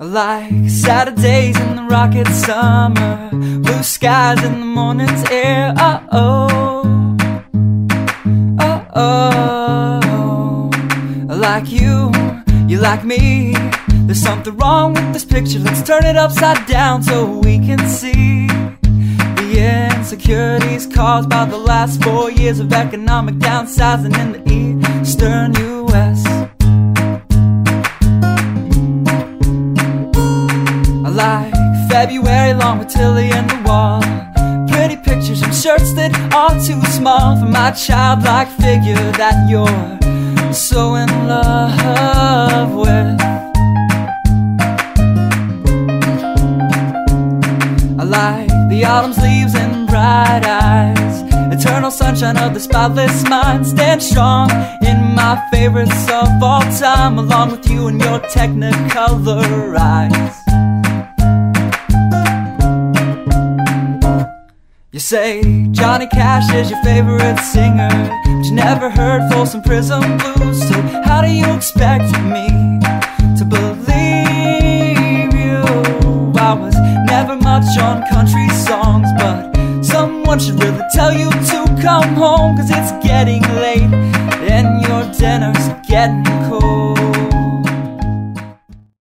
Like Saturdays in the rocket summer, blue skies in the morning's air. Oh, oh, oh. Like you like me. There's something wrong with this picture. Let's turn it upside down so we can see the insecurities caused by the last 4 years of economic downsizing in the eastern U.S. Like February long with Tilly and the wall, pretty pictures and shirts that are too small for my childlike figure that you're so in love with. I like the autumn's leaves and bright eyes, eternal sunshine of the spotless mind. Stand strong in my favorites of all time, along with you and your technicolor eyes. You say Johnny Cash is your favorite singer, but you never heard Folsom Prison Blues. So how do you expect me to believe you? I was never much on country songs, but someone should really tell you to come home, 'cause it's getting late and your dinner's getting cold.